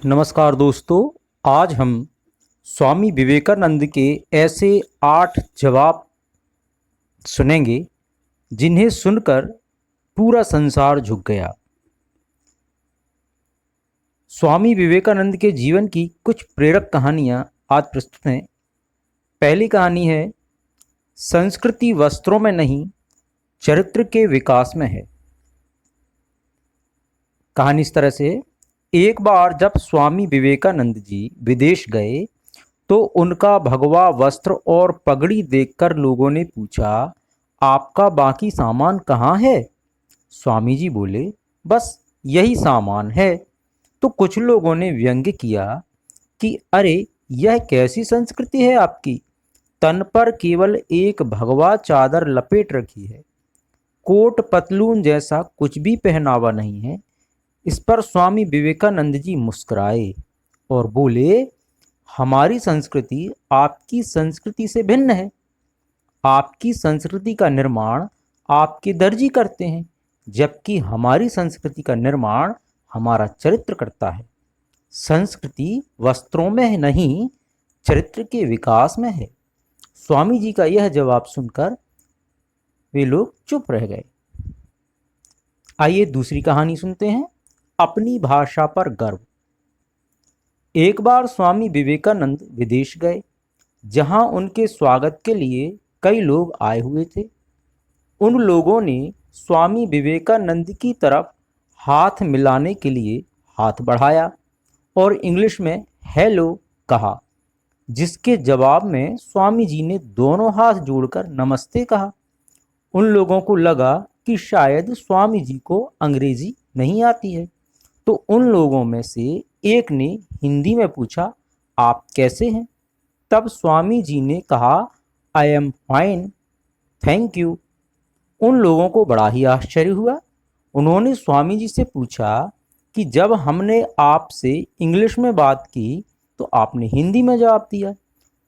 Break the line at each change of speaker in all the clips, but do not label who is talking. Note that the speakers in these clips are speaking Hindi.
नमस्कार दोस्तों। आज हम स्वामी विवेकानंद के ऐसे 8 जवाब सुनेंगे जिन्हें सुनकर पूरा संसार झुक गया। स्वामी विवेकानंद के जीवन की कुछ प्रेरक कहानियाँ आज प्रस्तुत हैं। पहली कहानी है, संस्कृति वस्त्रों में नहीं, चरित्र के विकास में है। कहानी इस तरह से, एक बार जब स्वामी विवेकानंद जी विदेश गए तो उनका भगवा वस्त्र और पगड़ी देखकर लोगों ने पूछा, आपका बाकी सामान कहाँ है? स्वामी जी बोले, बस यही सामान है। तो कुछ लोगों ने व्यंग्य किया कि अरे, यह कैसी संस्कृति है आपकी, तन पर केवल एक भगवा चादर लपेट रखी है, कोट पतलून जैसा कुछ भी पहनावा नहीं है। इस पर स्वामी विवेकानंद जी मुस्कुराए और बोले, हमारी संस्कृति आपकी संस्कृति से भिन्न है। आपकी संस्कृति का निर्माण आपके दर्जी करते हैं, जबकि हमारी संस्कृति का निर्माण हमारा चरित्र करता है। संस्कृति वस्त्रों में नहीं, चरित्र के विकास में है। स्वामी जी का यह जवाब सुनकर वे लोग चुप रह गए। आइए दूसरी कहानी सुनते हैं, अपनी भाषा पर गर्व। एक बार स्वामी विवेकानंद विदेश गए, जहां उनके स्वागत के लिए कई लोग आए हुए थे। उन लोगों ने स्वामी विवेकानंद की तरफ हाथ मिलाने के लिए हाथ बढ़ाया और इंग्लिश में हेलो कहा, जिसके जवाब में स्वामी जी ने दोनों हाथ जोड़कर नमस्ते कहा। उन लोगों को लगा कि शायद स्वामी जी को अंग्रेजी नहीं आती है, तो उन लोगों में से एक ने हिंदी में पूछा, आप कैसे हैं? तब स्वामी जी ने कहा, I am fine, thank you. उन लोगों को बड़ा ही आश्चर्य हुआ। उन्होंने स्वामी जी से पूछा कि जब हमने आपसे इंग्लिश में बात की तो आपने हिंदी में जवाब दिया,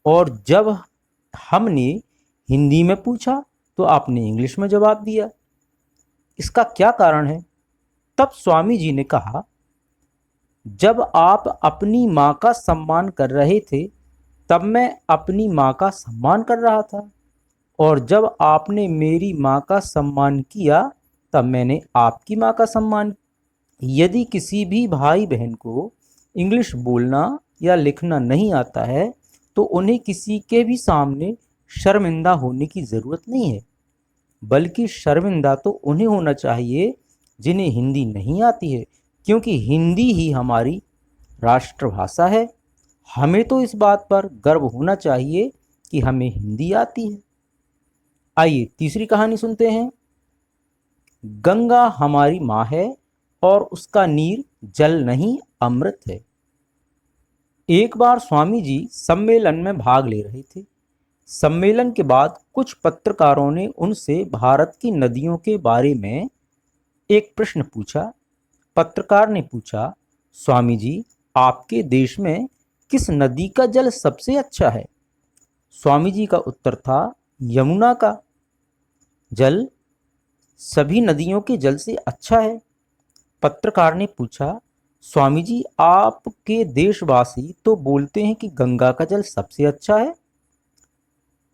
और जब हमने हिंदी में पूछा तो आपने इंग्लिश में जवाब दिया। इसका क्या कारण है? तब स्वामी जी ने कहा, जब आप अपनी माँ का सम्मान कर रहे थे तब मैं अपनी माँ का सम्मान कर रहा था, और जब आपने मेरी माँ का सम्मान किया तब मैंने आपकी माँ का सम्मान। यदि किसी भी भाई बहन को इंग्लिश बोलना या लिखना नहीं आता है तो उन्हें किसी के भी सामने शर्मिंदा होने की ज़रूरत नहीं है, बल्कि शर्मिंदा तो उन्हें होना चाहिए जिन्हें हिंदी नहीं आती है, क्योंकि हिंदी ही हमारी राष्ट्रभाषा है। हमें तो इस बात पर गर्व होना चाहिए कि हमें हिंदी आती है। आइए तीसरी कहानी सुनते हैं, गंगा हमारी माँ है और उसका नीर जल नहीं अमृत है। एक बार स्वामी जी सम्मेलन में भाग ले रहे थे। सम्मेलन के बाद कुछ पत्रकारों ने उनसे भारत की नदियों के बारे में एक प्रश्न पूछा। पत्रकार ने पूछा, स्वामी जी, आपके देश में किस नदी का जल सबसे अच्छा है? स्वामी जी का उत्तर था, यमुना का जल सभी नदियों के जल से अच्छा है। पत्रकार ने पूछा, स्वामी जी, आपके देशवासी तो बोलते हैं कि गंगा का जल सबसे अच्छा है।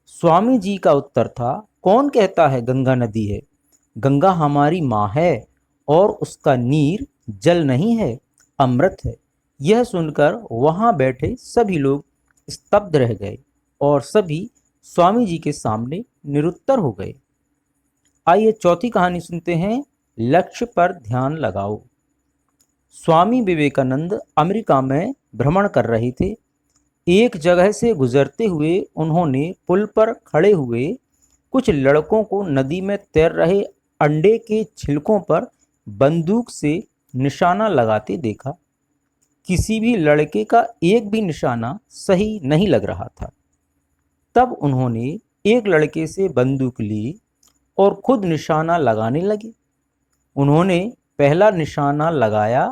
स्वामी जी का उत्तर था, कौन कहता है गंगा नदी है? गंगा हमारी माँ है और उसका नीर जल नहीं है, अमृत है। यह सुनकर वहां बैठे सभी लोग स्तब्ध रह गए और सभी स्वामी जी के सामने निरुत्तर हो गए। आइए चौथी कहानी सुनते हैं, लक्ष्य पर ध्यान लगाओ। स्वामी विवेकानंद अमेरिका में भ्रमण कर रहे थे। एक जगह से गुजरते हुए उन्होंने पुल पर खड़े हुए कुछ लड़कों को नदी में तैर रहे अंडे के छिलकों पर बंदूक से निशाना लगाते देखा। किसी भी लड़के का एक भी निशाना सही नहीं लग रहा था। तब उन्होंने एक लड़के से बंदूक ली और खुद निशाना लगाने लगे। उन्होंने पहला निशाना लगाया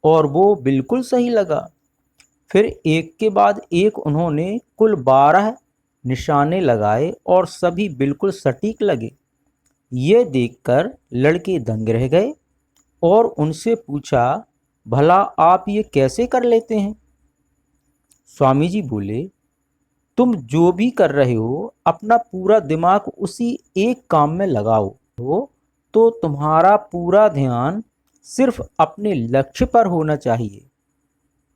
और वो बिल्कुल सही लगा। फिर एक के बाद एक उन्होंने कुल 12 निशाने लगाए और सभी बिल्कुल सटीक लगे। ये देखकर लड़के दंग रह गए और उनसे पूछा, भला आप ये कैसे कर लेते हैं? स्वामी जी बोले, तुम जो भी कर रहे हो अपना पूरा दिमाग उसी एक काम में लगाओ हो तो तुम्हारा पूरा ध्यान सिर्फ अपने लक्ष्य पर होना चाहिए,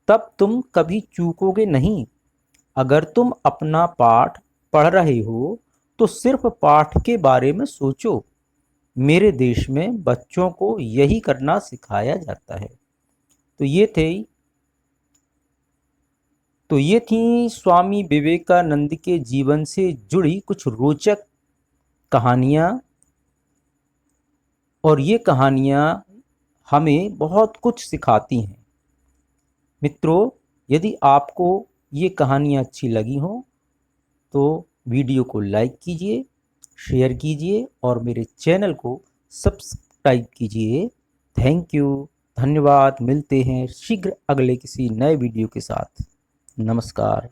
तब तुम कभी चूकोगे नहीं। अगर तुम अपना पाठ पढ़ रहे हो तो सिर्फ पाठ के बारे में सोचो। मेरे देश में बच्चों को यही करना सिखाया जाता है। तो ये थी स्वामी विवेकानंद के जीवन से जुड़ी कुछ रोचक कहानियाँ। और ये कहानियाँ हमें बहुत कुछ सिखाती हैं। मित्रों, यदि आपको ये कहानियाँ अच्छी लगी हों तो वीडियो को लाइक कीजिए, शेयर कीजिए और मेरे चैनल को सब्सक्राइब कीजिए। थैंक यू, धन्यवाद। मिलते हैं शीघ्र अगले किसी नए वीडियो के साथ। नमस्कार।